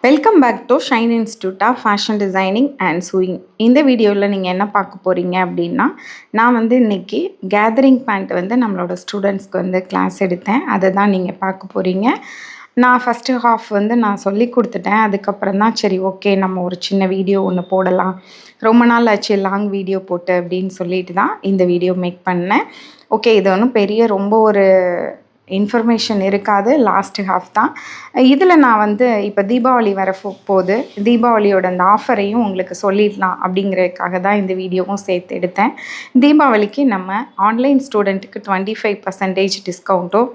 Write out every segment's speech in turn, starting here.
Welcome back to Shine institute of fashion designing and sewing. இந்த வீடியோவில் நீங்கள் என்ன பார்க்க போகிறீங்க அப்படின்னா, நான் இன்றைக்கி கேதரிங் பேண்ட் நம்மளோட ஸ்டூடெண்ட்ஸ்க்கு கிளாஸ் எடுத்தேன். அதை தான் நீங்கள் பார்க்க போகிறீங்க. நான் ஃபஸ்ட்டு ஹாஃப் நான் சொல்லி கொடுத்துட்டேன். அதுக்கப்புறம் தான் சரி ஓகே நம்ம ஒரு சின்ன வீடியோ ஒன்று போடலாம், ரொம்ப நாள் ஆச்சு லாங் வீடியோ போட்டு அப்படின்னு சொல்லிட்டு தான் இந்த வீடியோ மேக் பண்ணேன். ஓகே, இது ஒன்றும் பெரிய ரொம்ப ஒரு இன்ஃபர்மேஷன் இருக்காது, லாஸ்ட் ஹாஃப் தான். இதில் நான் இப்போ தீபாவளி வர போகுது, தீபாவளியோட அந்த ஆஃபரையும் உங்களுக்கு சொல்லிடலாம் அப்படிங்கிறதுக்காக தான் இந்த வீடியோவும் சேர்த்து எடுத்தேன். தீபாவளிக்கு நம்ம ஆன்லைன் ஸ்டூடெண்ட்டுக்கு 25% டிஸ்கவுண்ட்டும்,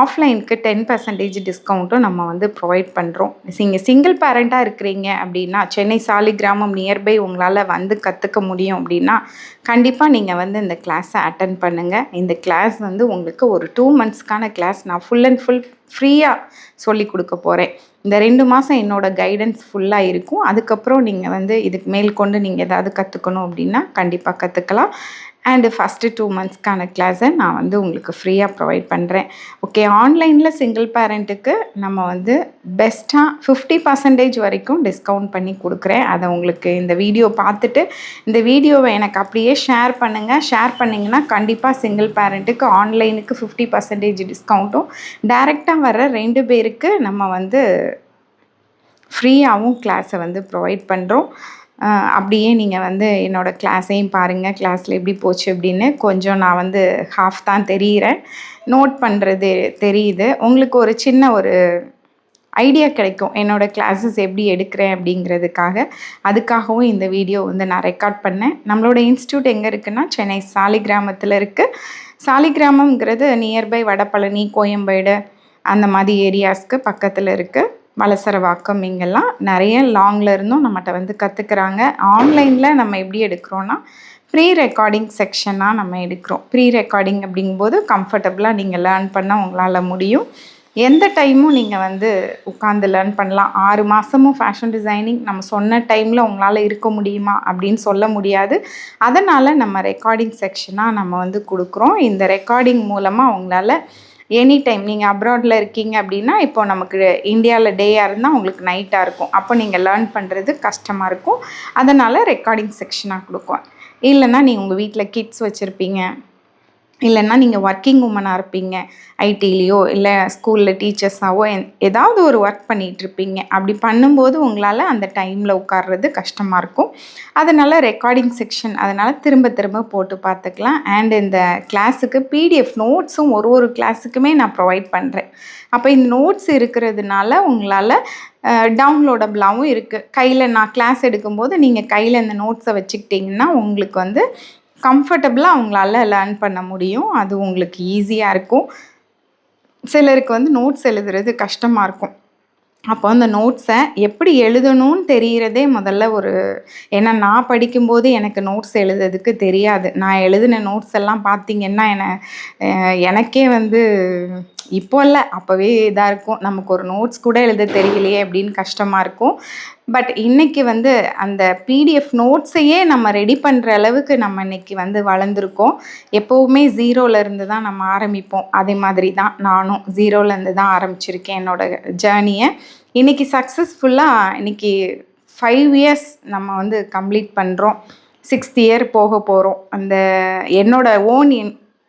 ஆஃப்லைனுக்கு 10% டிஸ்கவுண்ட்டும் நம்ம ப்ரொவைட் பண்ணுறோம். நீங்கள் சிங்கிள் பேரண்ட்டாக இருக்கிறீங்க அப்படின்னா, சென்னை சாலிகிராமம் நியர்பை உங்களால் கற்றுக்க முடியும் அப்படின்னா கண்டிப்பாக நீங்கள் இந்த கிளாஸை அட்டன் பண்ணுங்கள். இந்த கிளாஸ் உங்களுக்கு ஒரு 2 மந்த்ஸ்க்கான கிளாஸ் நான் ஃபுல் அண்ட் ஃபுல் ஃப்ரீயாக சொல்லி கொடுக்க போகிறேன். இந்த 2 மாதம் என்னோடய கைடன்ஸ் ஃபுல்லாக இருக்கும். அதுக்கப்புறம் நீங்கள் இதுக்கு மேற்கொண்டு நீங்கள் ஏதாவது கற்றுக்கணும் அப்படின்னா கண்டிப்பாக கற்றுக்கலாம். அண்டு ஃபஸ்ட்டு 2 மந்த்ஸ்க்கான கிளாஸை நான் உங்களுக்கு ஃப்ரீயாக ப்ரொவைட் பண்ணுறேன். ஓகே, ஆன்லைனில் சிங்கிள் பேரண்ட்டுக்கு நம்ம பெஸ்ட்டாக 50% வரைக்கும் டிஸ்கவுண்ட் பண்ணி கொடுக்குறேன். அதை உங்களுக்கு இந்த வீடியோ பார்த்துட்டு இந்த வீடியோவை எனக்கு அப்படியே ஷேர் பண்ணுங்கள். ஷேர் பண்ணிங்கன்னா கண்டிப்பாக சிங்கிள் பேரண்ட்டுக்கு ஆன்லைனுக்கு 50% டிஸ்கவுண்ட்டும், டைரெக்டாக வர 2 பேருக்கு நம்ம ஃப்ரீயாகவும் கிளாஸை ப்ரொவைட் பண்ணுறோம். அப்படியே நீங்கள் என்னோடய கிளாஸையும் பாருங்கள், கிளாஸில் எப்படி போச்சு அப்படின்னு. கொஞ்சம் நான் ஹாஃப் தான் தெரிகிறேன், நோட் பண்ணுறது தெரியுது. உங்களுக்கு ஒரு சின்ன ஒரு ஐடியா கிடைக்கும் என்னோடய கிளாஸஸ் எப்படி எடுக்கிறேன் அப்படிங்கிறதுக்காக. அதுக்காகவும் இந்த வீடியோ நான் ரெக்கார்ட் பண்ணேன். நம்மளோட இன்ஸ்டியூட் எங்கே இருக்குன்னா சென்னை சாலிகிராமத்தில் இருக்குது. சாலிகிராமங்கிறது நியர்பை வடபழனி, கோயம்பேடு அந்த மாதிரி ஏரியாஸ்க்கு பக்கத்தில் இருக்குது. வலசரவாக்கம் இங்கெல்லாம் நிறைய லாங்கில் இருந்தும் நம்மகிட்ட கற்றுக்குறாங்க. ஆன்லைனில் நம்ம எப்படி எடுக்கிறோன்னா ப்ரீ ரெக்கார்டிங் செக்ஷனாக நம்ம எடுக்கிறோம். ப்ரீ ரெக்கார்டிங் அப்படிங்கும்போது கம்ஃபர்டபுளாக நீங்கள் லேர்ன் பண்ண உங்களால் முடியும். எந்த டைமும் நீங்கள் உட்காந்து லேர்ன் பண்ணலாம். 6 மாதமும் ஃபேஷன் டிசைனிங் நம்ம சொன்ன டைமில் உங்களால் இருக்க முடியுமா அப்படின்னு சொல்ல முடியாது. அதனால் நம்ம ரெக்கார்டிங் செக்ஷனாக நம்ம கொடுக்குறோம். இந்த ரெக்கார்டிங் மூலமாக உங்களால் எனி டைம் நீங்கள் அப்ராடில் இருக்கீங்க அப்படின்னா, இப்போ நமக்கு இந்தியாவில் டேயாக இருந்தால் உங்களுக்கு நைட்டாக இருக்கும். அப்போ நீங்கள் லேர்ன் பண்ணுறது கஷ்டமாக இருக்கும். அதனால் ரெக்கார்டிங் செக்ஷனாக கொடுக்குவேன். இல்லைன்னா நீங்கள் உங்கள் வீட்டில் கிட்ஸ் வச்சுருப்பீங்க, இல்லைன்னா நீங்கள் ஒர்க்கிங் உமனாக இருப்பீங்க, ஐடிலேயோ இல்லை ஸ்கூலில் டீச்சர்ஸாவோ ஏதாவது ஒரு ஒர்க் பண்ணிகிட்ருப்பீங்க. அப்படி பண்ணும்போது உங்களால் அந்த டைமில் உட்கார்றது கஷ்டமாக இருக்கும். அதனால் ரெக்கார்டிங் செக்ஷன் அதனால் திரும்ப திரும்ப போட்டு பார்த்துக்கலாம். அண்ட் இந்த கிளாஸுக்கு பிடிஎஃப் நோட்ஸும் ஒரு கிளாஸுக்குமே நான் ப்ரொவைட் பண்ணுறேன். அப்போ இந்த நோட்ஸ் இருக்கிறதுனால உங்களால் டவுன்லோடபுளாகவும் இருக்குது. கையில் நான் கிளாஸ் எடுக்கும்போது நீங்கள் கையில் இந்த நோட்ஸை வச்சுக்கிட்டிங்கன்னா உங்களுக்கு கம்ஃபர்டபுளாக அவங்களால லேர்ன் பண்ண முடியும். அது உங்களுக்கு ஈஸியாக இருக்கும். சிலருக்கு நோட்ஸ் எழுதுறது கஷ்டமாக இருக்கும். அப்போ அந்த நோட்ஸை எப்படி எழுதணும்னு தெரிகிறதே முதல்ல ஏன்னா நான் படிக்கும்போது எனக்கு நோட்ஸ் எழுதுறதுக்கு தெரியாது. நான் எழுதின நோட்ஸ் எல்லாம் பார்த்திங்கன்னா எனக்கே இப்போ இல்லை, அப்போவே இதாக இருக்கும், நமக்கு ஒரு நோட்ஸ் கூட எழுத தெரியலையே அப்படின்னு கஷ்டமாக இருக்கும். பட் இன்றைக்கி அந்த பிடிஎஃப் நோட்ஸையே நம்ம ரெடி பண்ணுற அளவுக்கு நம்ம இன்றைக்கி வளர்ந்துருக்கோம். எப்போவுமே 0லேருந்து தான் நம்ம ஆரம்பிப்போம். அதே மாதிரி தான் நானும் 0லேருந்து தான் ஆரம்பிச்சிருக்கேன் என்னோடய ஜேர்னியை. இன்றைக்கி சக்ஸஸ்ஃபுல்லாக இன்றைக்கி 5 இயர்ஸ் நம்ம கம்ப்ளீட் பண்ணுறோம். 6th இயர் போக போகிறோம். அந்த என்னோடய ஓன்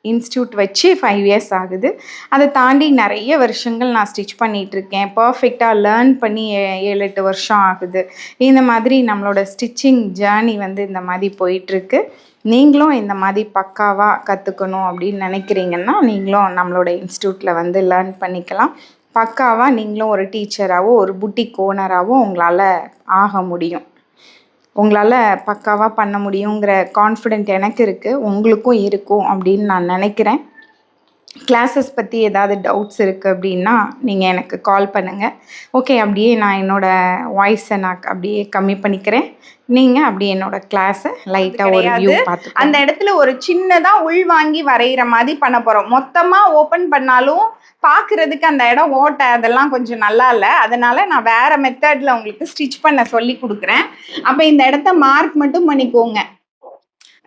இன்ஸ்டியூட் வச்சு 5 இயர்ஸ் ஆகுது. அதை தாண்டி நிறைய வருஷங்கள் நான் ஸ்டிச் பண்ணிகிட்ருக்கேன். பர்ஃபெக்டாக லேர்ன் பண்ணி 7-8 வருஷம் ஆகுது. இந்த மாதிரி நம்மளோட ஸ்டிச்சிங் ஜேர்னி இந்த மாதிரி போயிட்டுருக்கு. நீங்களும் இந்த மாதிரி பக்காவாக கற்றுக்கணும் அப்படின்னு நினைக்கிறீங்கன்னா நீங்களும் நம்மளோட இன்ஸ்டியூட்டில் லேர்ன் பண்ணிக்கலாம். பக்காவாக நீங்களும் ஒரு டீச்சராகவோ ஒரு புட்டிக் ஓனராகவோ உங்களால் ஆக முடியும். உங்களால் பக்காவாக பண்ண முடியுங்கிற கான்ஃபிடென்ட் எனக்கு இருக்குது, உங்களுக்கும் இருக்கும் அப்படின்னு நான் நினைக்கிறேன். கிளாஸஸ் பற்றி ஏதாவது டவுட்ஸ் இருக்குது அப்படின்னா நீங்கள் எனக்கு கால் பண்ணுங்கள். ஓகே, அப்படியே நான் என்னோடய வாய்ஸை நான் அப்படியே கம்மி பண்ணிக்கிறேன். நீங்கள் அப்படியே என்னோடய கிளாஸை லைட்டாக ஒரு வியூ பார்த்து அந்த இடத்துல ஒரு சின்னதாக உள்வாங்கி வரைகிற மாதிரி பண்ண போகிறோம். மொத்தமாக ஓப்பன் பண்ணாலும் பார்க்குறதுக்கு அந்த இடம் ஓட்டை அதெல்லாம் கொஞ்சம் நல்லா இல்லை. அதனால் நான் வேறு மெத்தடில் உங்களுக்கு ஸ்டிச் பண்ண சொல்லி கொடுக்குறேன். அப்போ இந்த இடத்த மார்க் மட்டும் பண்ணிக்கோங்க.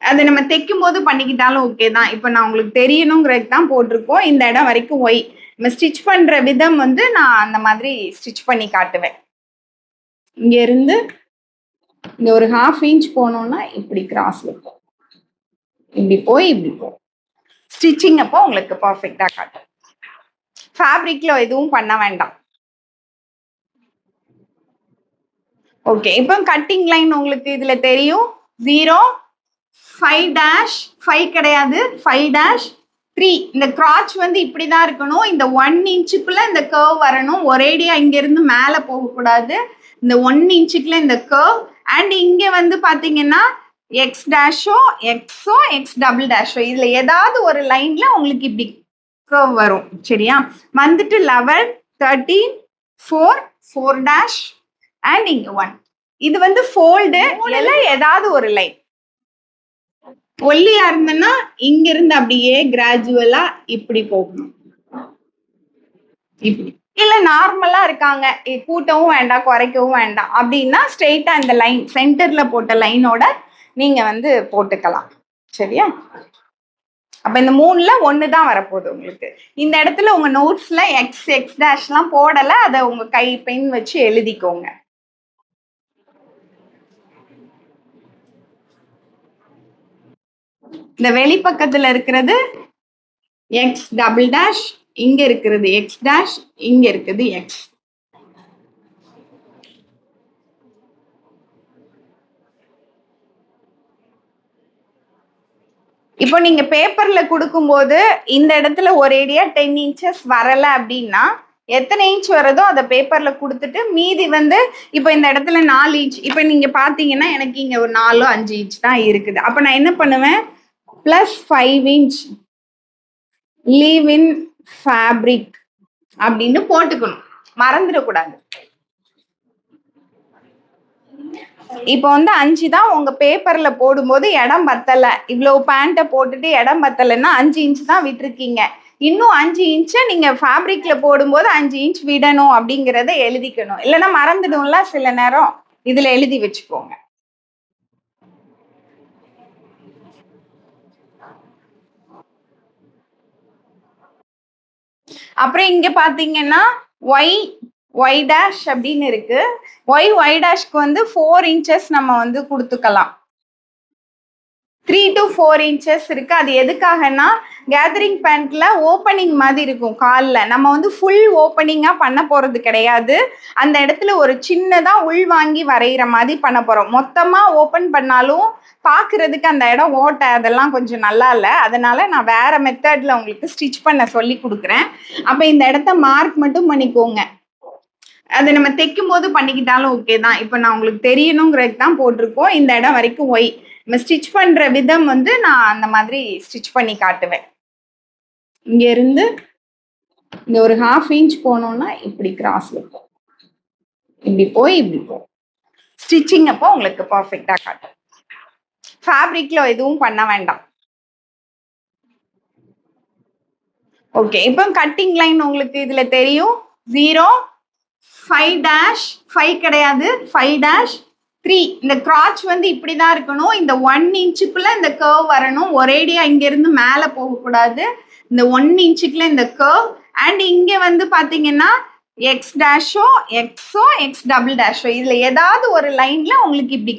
அது நம்ம தைக்கும் போது பண்ணிக்கிட்டாலும் ஓகே தான். இப்போ நான் உங்களுக்கு தெரியணுங்கிறதுக்கு தான் போட்டிருக்கோம். இந்த இடம் வரைக்கும் ஒய் நம்ம ஸ்டிச் பண்ணுற விதம் நான் அந்த மாதிரி ஸ்டிச் பண்ணி காட்டுவேன். இங்க இருந்து இங்க ஒரு 1/2 இன்ச் போனோம்னா இப்படி கிராஸ்ல இருக்கும். இப்படி போய் இப்படி போகும். ஸ்டிச்சிங் அப்போ உங்களுக்கு பர்ஃபெக்டா காட்டும். ஃபேப்ரிக்ல எதுவும் பண்ண வேண்டாம். ஓகே, இப்போ கட்டிங் லைன் உங்களுக்கு இதுல தெரியும். 0 5 கிடையாது, 5-3. இந்த கிராச் வந்து இப்படிதான் இருக்கணும். இந்த 1 இன்ச்சுக்குள்ள இந்த கர்வ் வரணும். ஒரேடியா இங்க இருந்து மேல போகக்கூடாது. இந்த 1 இன்ச்சுக்குள்ள இந்த கர்வ். அண்ட் இங்க வந்து பாத்தீங்கன்னா X Dasho X double Dasho இதுல ஏதாவது ஒரு லைன்ல உங்களுக்கு இப்படி கர்வ் வரும். சரியா? வந்துட்டு 11 13 4 அண்ட் இங்க 1. இது வந்து ஃபோல்டு ஏதாவது ஒரு லைன். ஒல்லியா இருந்தேன்னா இங்க இருந்து அப்படியே கிராஜுவலா இப்படி போகணும். இப்படி இல்ல நார்மலா இருக்காங்க, கூட்டவும் வேண்டாம் குறைக்கவும் வேண்டாம் அப்படின்னா ஸ்ட்ரெயிட்டா இந்த லைன் சென்டர்ல போட்ட லைனோட நீங்க வந்து போட்டுக்கலாம். சரியா? அப்ப இந்த 3ல 1 தான் வரப்போகுது உங்களுக்கு. இந்த இடத்துல உங்க நோட்ஸ்ல எக்ஸ் டேஷ்லாம் போடல, அதை உங்க கை பென் வச்சு எழுதிக்கோங்க. இந்த வெளிப்பக்கத்துல இருக்கிறது எக்ஸ் டபுள் டேஷ், இங்க இருக்கிறது எக்ஸ் டேஷ், இங்க இருக்குது எக்ஸ். இப்போ நீங்க பேப்பர்ல கொடுக்கும்போது இந்த இடத்துல ஒரேடியா 10 இன்ச்சஸ் வரல அப்படின்னா எத்தனை இன்ச் வருதோ அதை பேப்பர்ல கொடுத்துட்டு மீதி வந்து இப்போ இந்த இடத்துல 4 இன்ச், இப்போ நீங்க பாத்தீங்கன்னா எனக்கு இங்க ஒரு 4-5 இன்ச் தான் இருக்குது. அப்ப நான் என்ன பண்ணுவேன், +5 இன்ச் லீவ் இன் ஃபேப்ரிக் அப்படின்னு போட்டுக்கணும், மறந்துடக்கூடாது. இப்போ வந்து 5 தான் உங்க பேப்பர்ல போடும்போது இடம் பத்தல, இவ்வளவு பேண்ட்டை போட்டுட்டு இடம் பத்தலைன்னா 5 இன்ச் தான் விட்டுருக்கீங்க. இன்னும் 5 இன்ச்சை நீங்க ஃபேப்ரிக்ல போடும்போது 5 இன்ச் விடணும் அப்படிங்கிறத எழுதிக்கணும். இல்லைன்னா மறந்துடும்ல சில நேரம், இதுல எழுதி வச்சுக்கோங்க. அப்புறம் இங்க பாத்தீங்கன்னா ஒய் டேஷ் அப்படின்னு இருக்கு. ஒய் டேஷ்க்கு வந்து 4 இன்ச்சஸ் நம்ம வந்து கொடுத்துக்கலாம். 3 to 4 இன்ச்சஸ் இருக்கு. அது எதுக்காகனா கேதரிங் பேண்ட்ல ஓப்பனிங் மாதிரி இருக்கும் கால்ல, நம்ம வந்து ஃபுல் ஓப்பனிங்கா பண்ண போறது கிடையாது. அந்த இடத்துல ஒரு சின்னதா உள்வாங்கி வரைகிற மாதிரி பண்ண போறோம். மொத்தமா ஓப்பன் பண்ணாலும் பாக்குறதுக்கு அந்த இடம் ஓட்டை அதெல்லாம் கொஞ்சம் நல்லா இல்லை. அதனால நான் வேற மெத்தட்ல உங்களுக்கு ஸ்டிச் பண்ண சொல்லி கொடுக்குறேன். அப்ப இந்த இடத்த மார்க் மட்டும் பண்ணிக்கோங்க. அதை நம்ம தைக்கும் போது பண்ணிக்கிட்டாலும் ஓகே தான். இப்போ நான் உங்களுக்கு தெரியணுங்கிறது தான் போட்டிருக்கோம். இந்த இடம் வரைக்கும் ஒய். நம்ம ஸ்டிச் பண்ற விதம் வந்து நான் அந்த மாதிரி ஸ்டிச் பண்ணி காட்டுவேன். இங்க இருந்து இங்க ஒரு 1/2 இன்ச் போனோம்னா இப்படி கிராஸ்ல இருக்கும். இப்படி போய் இப்படி போகும். ஸ்டிச்சிங் அப்போ உங்களுக்கு பர்ஃபெக்டா காட்டும். ஃபேப்ரிக்ல எதுவும் பண்ண வேண்டாம். ஓகே, இப்போ கட்டிங் லைன் உங்களுக்கு இதுல தெரியும். 0 5 கிடையாது, 5-3. இந்த கிராச் வந்து இப்படிதான் இருக்கணும். இந்த 1 இன்ச்சுக்குள்ள இந்த கர்வ் வரணும். ஒரேடியா இங்க இருந்து மேல போகக்கூடாது. இந்த 1 இன்ச்சுக்குள்ள இந்த கர்வ். அண்ட் இங்க வந்து பாத்தீங்கன்னா X Dasho X double Dasho இதுல ஏதாவது ஒரு லைன்ல உங்களுக்கு இப்படி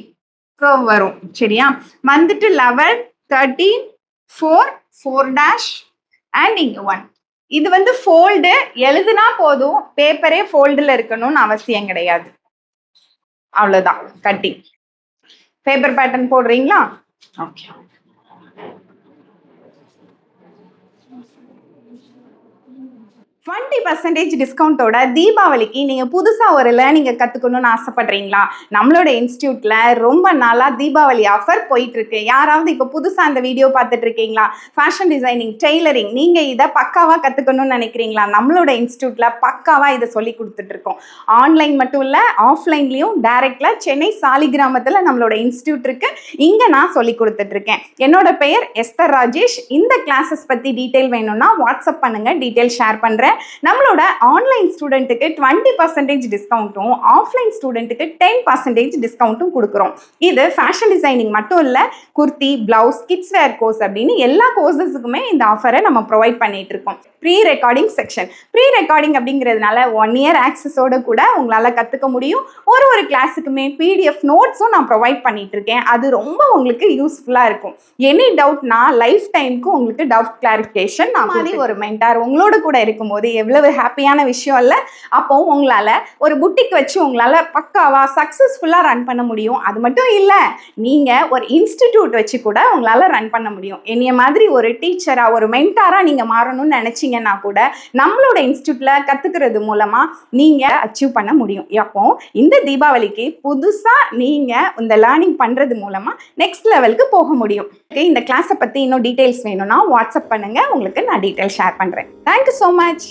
கர்வ் வரும். சரியா? வந்துட்டு 11 13 4 அண்ட் இங்க 1. இது வந்து ஃபோல்டு, எழுதுனா போதும், பேப்பரே ஃபோல்டுல இருக்கணும்னு அவசியம் கிடையாது. அவ்வளவுதான் கட்டிங். பேப்பர் பேட்டர்ன் போடுறீங்களா? ஓகே. $20% டிஸ்கவுண்டோட தீபாவளிக்கு நீங்கள் புதுசாக ஒரு லேர்னிங்கை கற்றுக்கணும்னு ஆசைப்படுறீங்களா? நம்மளோட இன்ஸ்டியூட்டில் ரொம்ப நாளாக தீபாவளி ஆஃபர் போயிட்டுருக்கு. யாராவது இப்போ புதுசாக அந்த வீடியோ பார்த்துட்டு இருக்கீங்களா? ஃபேஷன் டிசைனிங், டெய்லரிங், நீங்கள் இதை பக்காவாக கற்றுக்கணும்னு நினைக்கிறீங்களா? நம்மளோட இன்ஸ்டியூட்டில் பக்காவாக இதை சொல்லி கொடுத்துட்ருக்கோம். ஆன்லைன் மட்டும் இல்லை, ஆஃப்லைன்லேயும் டைரெக்டில் சென்னை சாலிகிராமத்தில் நம்மளோட இன்ஸ்டியூட் இருக்குது. இங்கே நான் சொல்லி கொடுத்துட்ருக்கேன். என்னோட பெயர் எஸ்தர் ராஜேஷ். இந்த கிளாஸஸ் பற்றி டீட்டெயில் வேணும்னா வாட்ஸ்அப் பண்ணுங்கள், டீட்டெயில் ஷேர் பண்ணுறேன். நம்மளோட ஆன்லைன் ஸ்டூடெண்ட்டுக்கு 20% டிஸ்கவுண்ட்டும் ஆஃப்லைன் ஸ்டூடெண்ட்டுக்கு 10% டிஸ்கவுண்ட்டும் கொடுக்குறோம். இது ஃபேஷன் டிசைனிங் மட்டும் இல்லை, kurti, blouse, kids wear course அப்படின்னு எல்லா கோர்சஸுக்குமே இந்த ஆஃபரை நம்ம ப்ரொவைட் பண்ணிட்டு இருக்கோம். Pre recording section. Pre recording அப்படிங்கிறதுனால 1 இயர் ஆக்சஸோட கூட உங்களால் கற்றுக்க முடியும். ஒரு கிளாஸுக்குமே பிடிஎஃப் நோட்ஸும் நான் ப்ரொவைட் பண்ணிட்டு இருக்கேன். அது ரொம்ப உங்களுக்கு யூஸ்ஃபுல்லாக இருக்கும். எனி டவுட்னா லைஃப் டைமுக்கு உங்களுக்கு டவுட் கிளாரிஃபிகேஷன் மாதிரி ஒரு மென்டார் உங்களோட கூட இருக்கும்போது எவ்வளவு ஹாப்பியான விஷயம் இல்லை? அப்போ உங்களால் ஒரு புட்டிக் வச்சு உங்களால் பக்காவாக சக்ஸஸ்ஃபுல்லாக ரன் பண்ண முடியும். அது மட்டும் இல்லை, நீங்கள் ஒரு இன்ஸ்டிடியூட் வச்சு கூட உங்களால் ரன் பண்ண முடியும். என்னைய மாதிரி ஒரு டீச்சராக ஒரு மென்டாராக நீங்கள் மாறணும்னு நினச்சிங்கன்னா கூட நம்மளோட இன்ஸ்டியூட்டில் கற்றுக்கிறது மூலமாக நீங்கள் அச்சீவ் பண்ண முடியும். அப்போ இந்த தீபாவளிக்கு புதுசாக நீங்கள் இந்த லேர்னிங் பண்ணுறது மூலமாக நெக்ஸ்ட் லெவலுக்கு போக முடியும். இந்த கிளாஸை பற்றி இன்னும் டீட்டெயில்ஸ் வேணும்னா வாட்ஸ்அப் பண்ணுங்கள், உங்களுக்கு நான் டீட்டெயில் ஷேர் பண்ணுறேன். Thank you so much.